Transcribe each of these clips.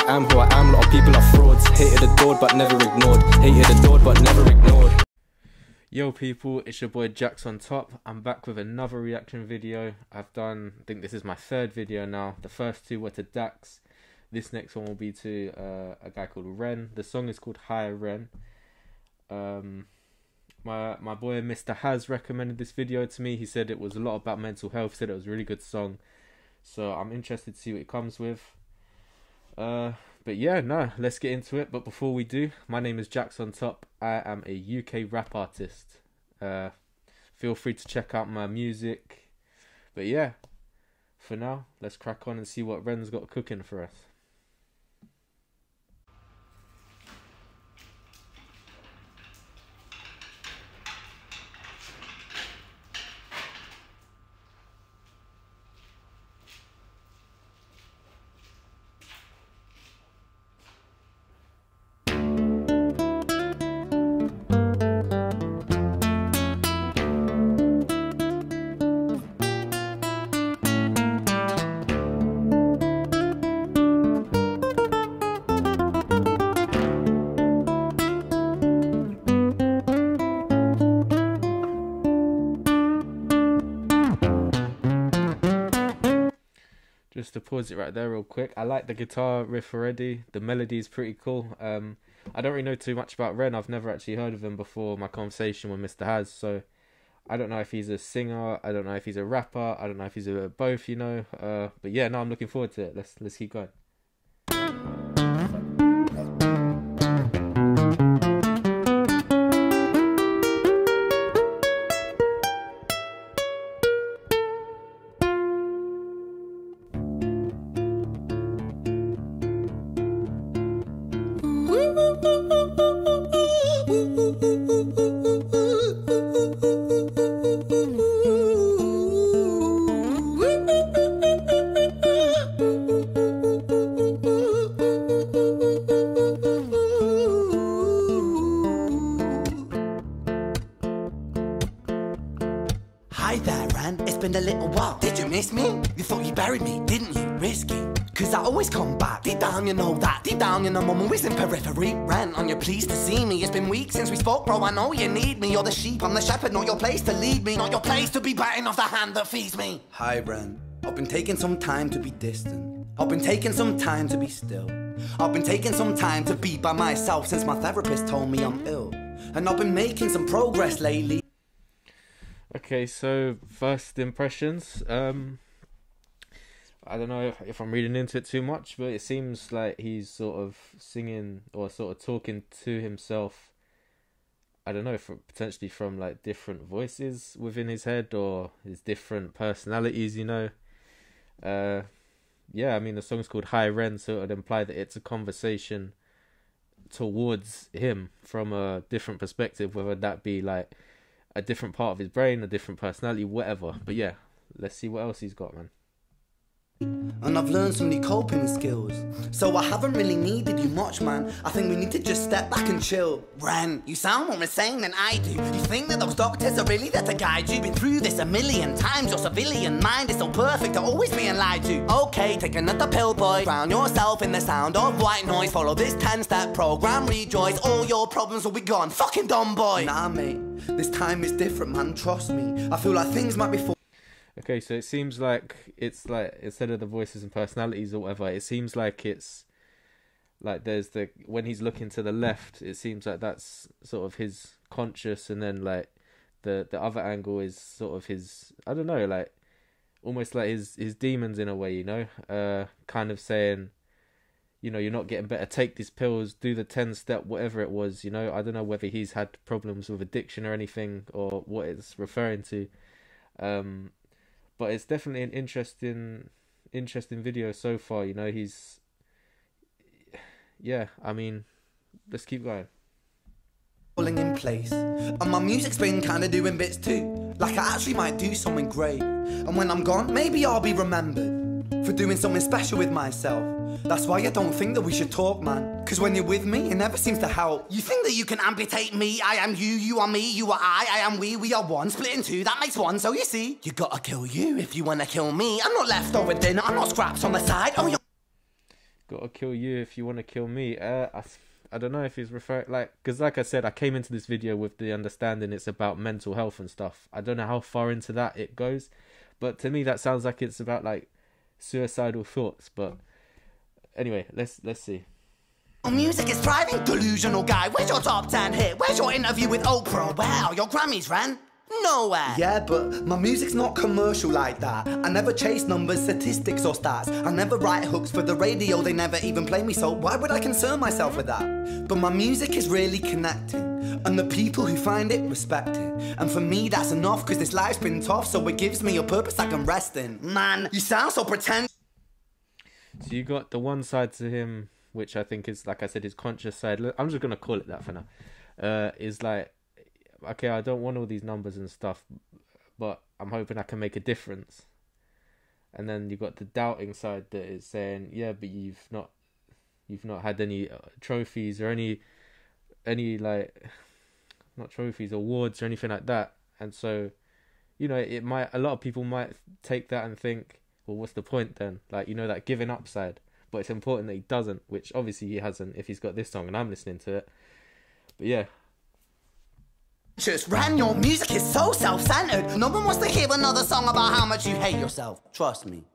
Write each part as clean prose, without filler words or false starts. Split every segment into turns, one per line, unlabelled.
I am who I am. A lot of people are frauds. Hated, adored, but never ignored. Hated, adored, but never ignored. Yo people, it's your boy Jax on top. I'm back with another reaction video. I think this is my third video now. The first two were to Dax. This next one will be to a guy called Ren. The song is called Hi Ren. My boy Mr. Has recommended this video to me. He said it was a lot about mental health. He said it was a really good song. So I'm interested to see what it comes with. But yeah, no, let's get into it. But before we do, my name is Jax on top. I am a UK rap artist. Feel free to check out my music. But yeah, for now, let's crack on and see what Ren's got cooking for us. Just to pause it right there real quick, I like the guitar riff already. The melody is pretty cool. I don't really know too much about Ren. I've never actually heard of him before my conversation with Mr. Has, so I don't know if he's a singer, I don't know if he's a rapper, I don't know if he's a both, you know. But yeah, no, I'm looking forward to it. Let's keep going.
Hi there, Ren. It's been a little while. Did you miss me? You thought you buried me, didn't you? Risky. Cause I always come back. Deep down, you know that. Deep down, you know I'm always in periphery. Ren, on your pleased to see me. It's been weeks since we spoke, bro. I know you need me. You're the sheep, I'm the shepherd. Not your place to lead me. Not your place to be biting off the hand that feeds me.
Hi, Ren. I've been taking some time to be distant. I've been taking some time to be still. I've been taking some time to be by myself since my therapist told me I'm ill. And I've been making some progress lately.
Okay, so first impressions. I don't know if I'm reading into it too much, but it seems like he's sort of singing or sort of talking to himself. I don't know, potentially from like different voices within his head or his different personalities, you know. Yeah, I mean the song's called Hi Ren, so it would imply that it's a conversation towards him from a different perspective, whether that be like a different part of his brain, a different personality, whatever. But yeah, let's see what else he's got, man.
And I've learned some new coping skills, so I haven't really needed you much, man. I think we need to just step back and chill.
Ren, you sound more insane than I do. You think that those doctors are really there to guide you? Been through this a million times. Your civilian mind is so perfect, you're always being lied to. Okay, take another pill, boy. Drown yourself in the sound of white noise. Follow this 10-step program, rejoice. All your problems will be gone. Fucking dumb boy.
Nah, mate, this time is different, man. Trust me. I feel like things might be
Okay, so it seems like it's like, instead of the voices and personalities or whatever, it seems like it's like there's when he's looking to the left, it seems like that's sort of his conscious, and then like the other angle is sort of his, I don't know, like almost like his demons in a way, you know, kind of saying, you know, you're not getting better, take these pills, do the 10-step, whatever it was, you know. I don't know whether he's had problems with addiction or anything, or what it's referring to. But it's definitely an interesting video so far, you know. Yeah, I mean, let's keep going.
Falling in place, and my music's been kinda doing bits too. Like I actually might do something great, and when I'm gone, maybe I'll be remembered for doing something special with myself. That's why I don't think that we should talk, man. Cause when you're with me, it never seems to help.
You think that you can amputate me? I am you, you are me, you are I am we are one. Split in two, that makes one, so you see, you gotta kill you if you wanna kill me. I'm not leftover dinner, I'm not scraps on the side. Oh, you're
Gotta kill you if you want to kill me. I don't know if he's referring, like, because like I said, I came into this video with the understanding it's about mental health and stuff. I don't know how far into that it goes, but to me that sounds like it's about like suicidal thoughts. But anyway, let's see.
Music is thriving, delusional guy. Where's your top 10 hit? Where's your interview with Oprah? Wow, your Grammys, Ren? Nowhere.
Yeah, but my music's not commercial like that. I never chase numbers, statistics or stats. I never write hooks for the radio, they never even play me, so why would I concern myself with that? But my music is really connecting, and the people who find it respect it. And for me that's enough, cause this life's been tough, so it gives me a purpose I can rest in. Man, you sound so pretentious.
So you got the one side to him, which I think is, like I said, his conscious side. I'm just gonna call it that for now. Is like, okay, I don't want all these numbers and stuff, but I'm hoping I can make a difference. And then you got the doubting side that is saying, yeah, but you've not had any trophies or any like, not trophies, awards or anything like that. And so, you know, a lot of people might take that and think, well, what's the point then? Like, you know, that giving up side. But it's important that he doesn't, which obviously he hasn't if he's got this song and I'm listening to it. But yeah.
Just Ren, your music is so self-centered. No one wants to hear another song about how much you hate yourself. Trust me.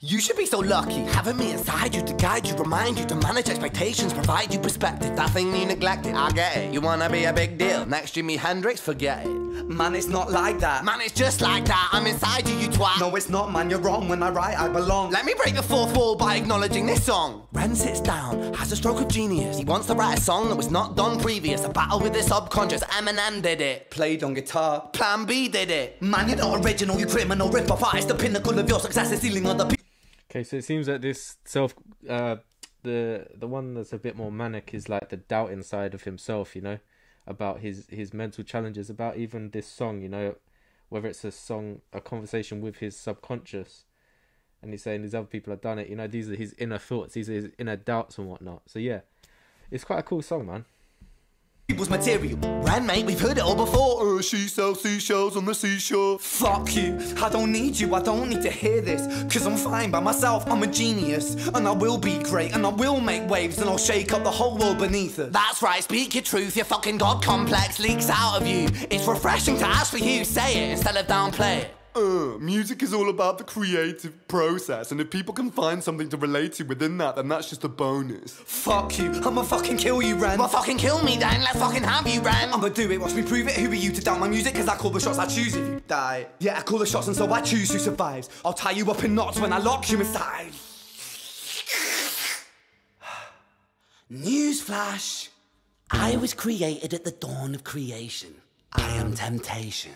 You should be so lucky, having me inside you to guide you, remind you to manage expectations, provide you perspective. That thing you neglected, I get it. You wanna be a big deal, next Jimi Hendrix, forget it.
Man, it's not like that.
Man, it's just like that, I'm inside you, you twat.
No, it's not, man, you're wrong. When I write, I belong.
Let me break the fourth wall by acknowledging this song. Ren sits down, has a stroke of genius. He wants to write a song that was not done previous. A battle with the subconscious, Eminem did it.
Played on guitar.
Plan B did it.
Man, you're not original, you criminal rip-off artist. The pinnacle of your success is stealing other people.
Okay, so it seems that this the one that's a bit more manic is like the doubting side of himself, you know, about his mental challenges, about even this song, you know, whether it's a conversation with his subconscious, and he's saying these other people have done it, you know, these are his inner thoughts, these are his inner doubts and whatnot. So yeah, it's quite a cool song, man.
People's material.
Ren, mate, we've heard it all before.
She sells seashells on the seashore. Fuck you, I don't need you, I don't need to hear this. Cause I'm fine by myself, I'm a genius. And I will be great, and I will make waves, and I'll shake up the whole world beneath us.
That's right, speak your truth, your fucking God complex leaks out of you. It's refreshing to actually you say it instead of downplay it.
Music is all about the creative process, and if people can find something to relate to within that, then that's just a bonus.
Fuck you, I'ma fucking kill you, Ren.
Well, fucking kill me then, let's fucking have you, Ren.
I'ma do it, watch me prove it. Who are you to doubt my music? Cause I call the shots, I choose if you die. Yeah, I call the shots and so I choose who survives. I'll tie you up in knots when I lock you inside.
Newsflash. I was created at the dawn of creation. I am temptation.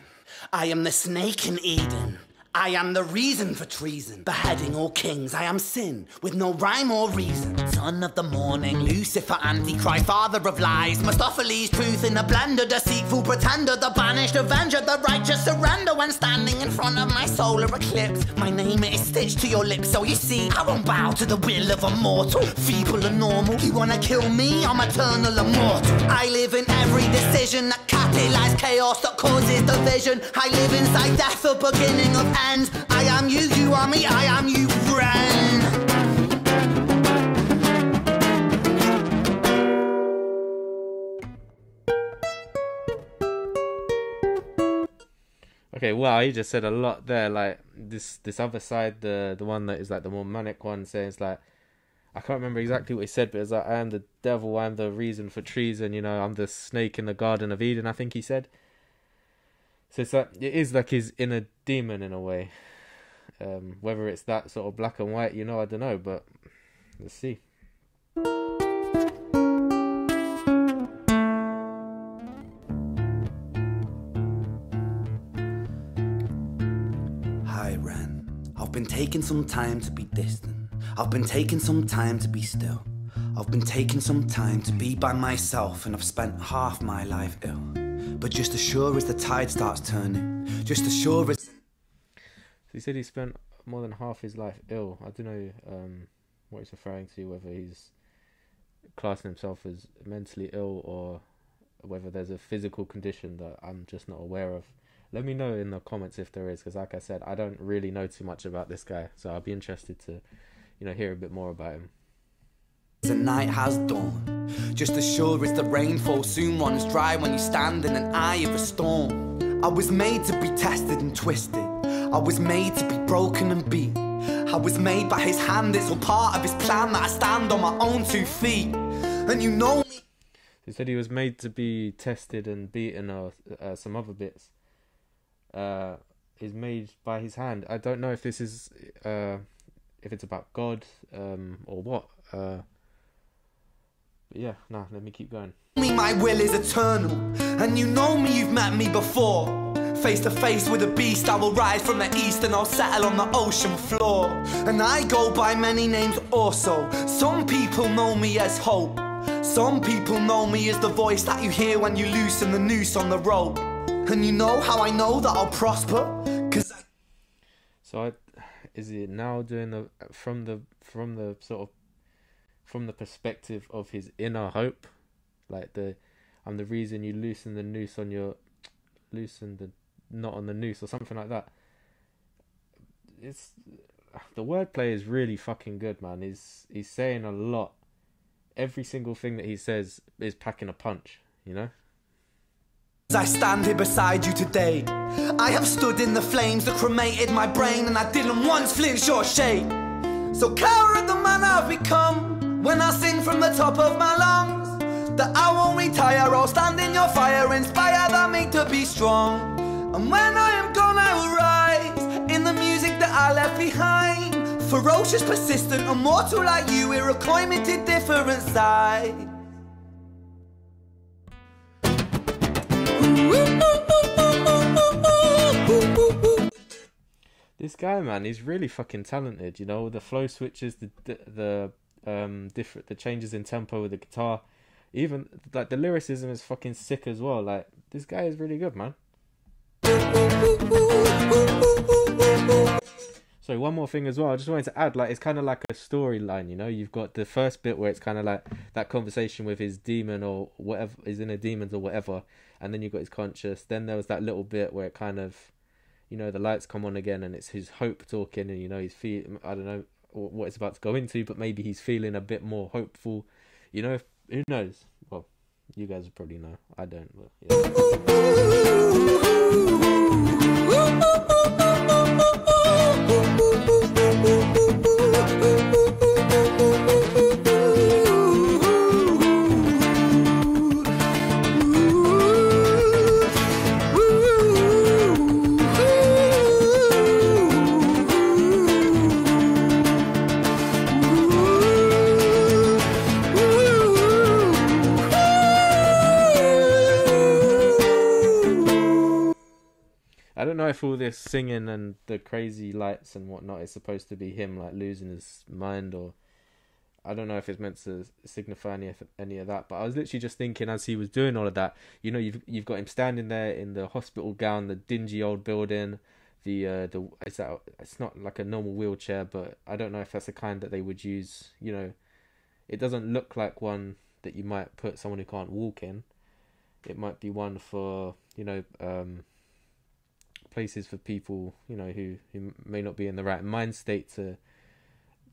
I am the snake in Eden. I am the reason for treason, beheading all kings. I am sin, with no rhyme or reason. Son of the morning, Lucifer, Antichrist, father of lies. Mephistopheles, truth in a blender, deceitful pretender, the banished avenger, the righteous surrender. When standing in front of my solar eclipse, my name is stitched to your lips. So you see, I won't bow to the will of a mortal, feeble and normal. You wanna kill me? I'm eternal immortal. I live in every decision that catalyzes chaos, that causes division. I live inside death, the beginning of end. I am you, you are me, I am you, Ren.
Okay, wow, he just said a lot there. Like this other side, the one that is like the more manic one, saying it's like, I can't remember exactly what he said, but it's like, I am the devil, I am the reason for treason, you know, I'm the snake in the Garden of Eden, I think he said. So it's like, it is like his inner demon in a way. Whether it's that sort of black and white, you know, I don't know, but let's see.
Hi Ren, I've been taking some time to be distant. I've been taking some time to be still. I've been taking some time to be by myself, and I've spent half my life ill. But just as sure as the tide starts turning, just as sure as...
So he said he spent more than half his life ill. I don't know what he's referring to, whether he's classing himself as mentally ill or whether there's a physical condition that I'm just not aware of. Let me know in the comments if there is, because like I said, I don't really know too much about this guy, so I'll be interested to, you know, hear a bit more about him.
The night has dawned, just as sure as the rainfall soon runs dry when you stand in an eye of a storm. I was made to be tested and twisted, I was made to be broken and beat. I was made by his hand, it's all part of his plan that I stand on my own 2 feet. And you know me.
He said he was made to be tested and beaten, or some other bits. Is made by his hand. I don't know if this is if it's about God or what. But yeah, nah, let me keep going.
My will is eternal, and you know me, you've met me before. Face to face with a beast, I will rise from the east and I'll settle on the ocean floor. And I go by many names also. Some people know me as hope, some people know me as the voice that you hear when you loosen the noose on the rope. And you know how I know that I'll prosper?
Is it now doing from the perspective of his inner hope, like I'm the reason you loosen the noose on your, loosen the knot on the noose or something like that. It's the wordplay is really fucking good, man. He's saying a lot. Every single thing that he says is packing a punch, you know?
As I stand here beside you today, I have stood in the flames that cremated my brain, and I didn't once flinch or shake. So cower at the man I've become when I sing from the top of my lungs, that I won't retire, I'll stand in your fire, inspire that make to be strong. And when I am gone I will rise in the music that I left behind. Ferocious, persistent, immortal like you, we're a climate to different sides.
This guy, man, he's really fucking talented. You know, the flow switches, the changes in tempo with the guitar, even like the lyricism is fucking sick as well. Like, this guy is really good, man. So one more thing as well, I just wanted to add, like, it's kind of like a storyline, you know. You've got the first bit where it's kind of like that conversation with his demon or whatever, his inner demons or whatever, and then you've got his conscious. Then there was that little bit where it kind of, you know, the lights come on again and it's his hope talking, and, you know, he's feeling, I don't know what it's about to go into, but maybe he's feeling a bit more hopeful, you know. Who knows? Well, you guys will probably know. I don't, but I don't know if all this singing and the crazy lights and whatnot is supposed to be him like losing his mind, or I don't know if it's meant to signify any of that. But I was literally just thinking as he was doing all of that, you know, you've got him standing there in the hospital gown, the dingy old building, it's not like a normal wheelchair, but I don't know if that's the kind that they would use. You know, it doesn't look like one that you might put someone who can't walk in. It might be one for, you know, places for people, you know, who may not be in the right mind state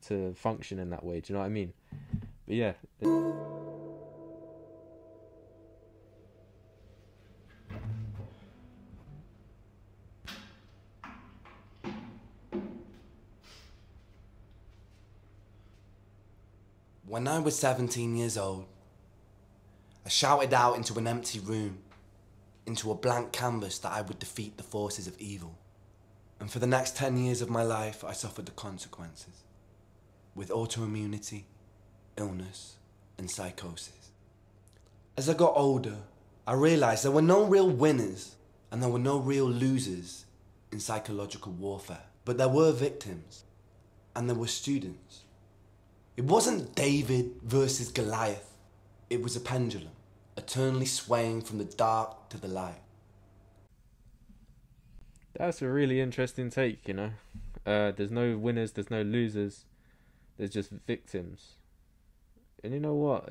to function in that way. Do you know what I mean? But yeah.
When I was 17 years old, I shouted out into an empty room, into a blank canvas, that I would defeat the forces of evil. And for the next 10 years of my life, I suffered the consequences, with autoimmunity, illness, and psychosis. As I got older, I realized there were no real winners and there were no real losers in psychological warfare. But there were victims and there were students. It wasn't David versus Goliath. It was a pendulum, eternally swaying from the dark to the light.
That's a really interesting take, you know. There's no winners, there's no losers. There's just victims. And you know what?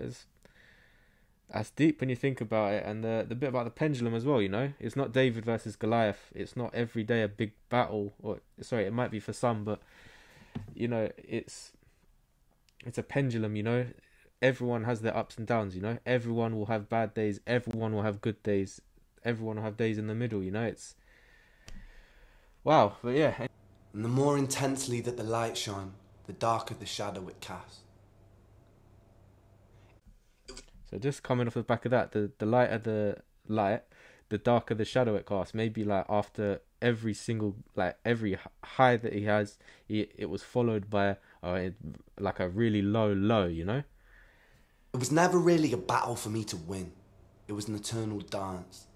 That's deep when you think about it. And the bit about the pendulum as well, you know. It's not David versus Goliath. It's not every day a big battle. Or sorry, it might be for some, but, you know, it's a pendulum, you know. everyone has their ups and downs, you know. Everyone will have bad days, everyone will have good days, everyone will have days in the middle, you know. It's wow. But yeah,
And the more intensely that the light shone, the darker the shadow it cast.
so just coming off the back of that, the lighter the light, the darker the shadow it casts. Maybe like after every single, like every high that he has, it was followed by like a really low low, you know.
It was never really a battle for me to win. It was an eternal dance.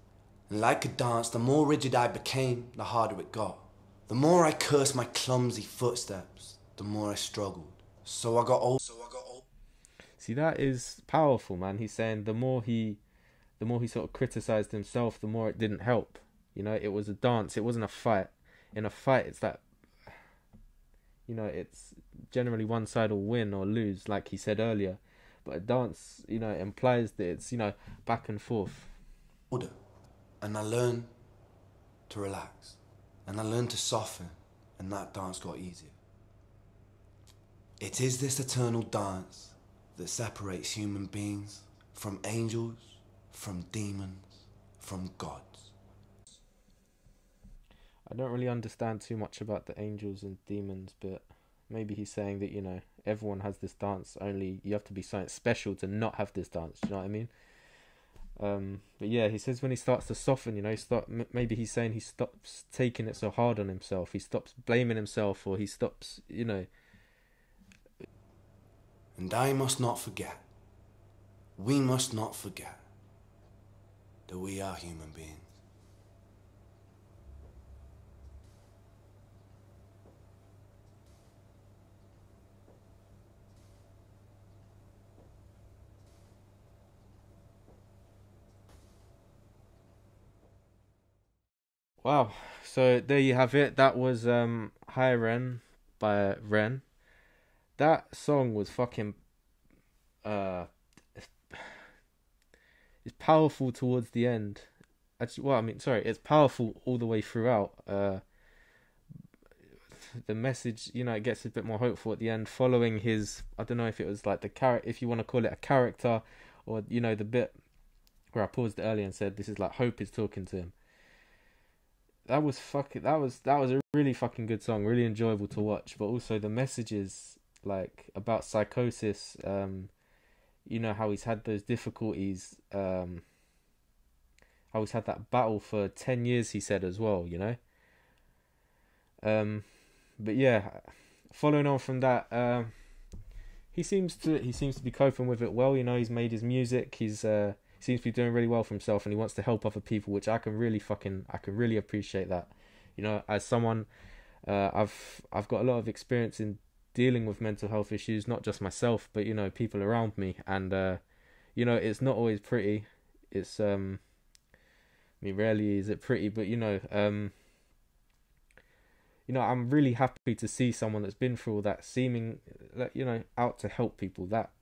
And like a dance, the more rigid I became, the harder it got. The more I cursed my clumsy footsteps, the more I struggled. So I got old.
See, that is powerful, man. He's saying the more he sort of criticized himself, the more it didn't help. You know, it was a dance. It wasn't a fight. In a fight, it's that, you know, it's generally one side will win or lose, like he said earlier. But a dance, you know, implies that it's, you know, back and forth.
And I learned to relax. And I learned to soften. And that dance got easier. It is this eternal dance that separates human beings from angels, from demons, from gods.
I don't really understand too much about the angels and demons, but maybe he's saying that, you know, everyone has this dance, only you have to be something special to not have this dance, you know what I mean? But yeah, he says when he starts to soften, you know, maybe he's saying he stops taking it so hard on himself, he stops blaming himself, or he stops, you know.
And I must not forget, we must not forget, that we are human beings.
Wow, so there you have it. That was Hi Ren by Ren. That song was fucking it's powerful towards the end. Actually, well, I mean, sorry, it's powerful all the way throughout. The message, you know, it gets a bit more hopeful at the end, following his, I don't know if it was like the character, if you want to call it a character, or, you know, the bit where I paused earlier and said this is like hope is talking to him. That was a really fucking good song, really enjoyable to watch. But also the messages, like about psychosis, you know, how he's had those difficulties, how he's had that battle for 10 years, he said as well, you know. But yeah, following on from that, he seems to be coping with it well, you know. He's made his music, seems to be doing really well for himself, and he wants to help other people, which I can really appreciate that. You know, as someone, I've got a lot of experience in dealing with mental health issues, not just myself, but, you know, people around me, and you know, it's not always pretty. It's I mean, rarely is it pretty, but you know, I'm really happy to see someone that's been through all that, seeming, you know, out to help people. That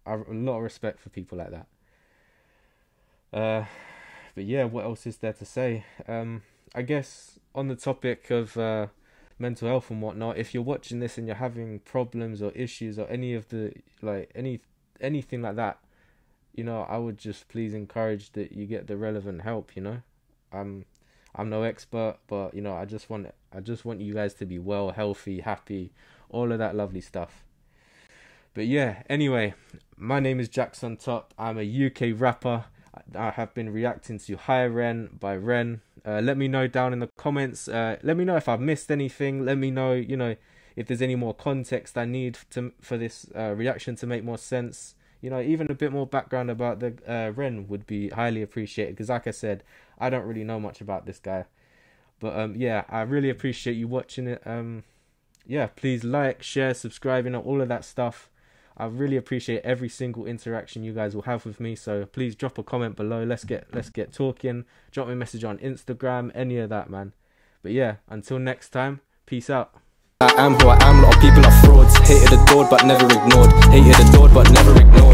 I have a lot of respect for people like that. But yeah, what else is there to say? I guess on the topic of mental health and whatnot, if you're watching this and you're having problems or issues or any of the, like, anything like that, you know, I would just please encourage that you get the relevant help, you know. I'm no expert, but, you know, I just want you guys to be well, healthy, happy, all of that lovely stuff. But yeah, anyway, my name is Jackson Top. I'm a UK rapper. I have been reacting to Hi Ren by Ren. Let me know down in the comments. Let me know if I've missed anything. Let me know, you know, if there's any more context I need for this reaction to make more sense. You know, even a bit more background about the Ren would be highly appreciated, because like I said, I don't really know much about this guy. But yeah, I really appreciate you watching it. Yeah, please like, share, subscribe, you know, all of that stuff. I really appreciate every single interaction you guys will have with me. So please drop a comment below. Let's get talking. Drop me a message on Instagram, any of that, man. But yeah, until next time, peace out.
I am who I am. A lot of people are frauds. Hated, adored, but never ignored. Hated, adored, but never ignored.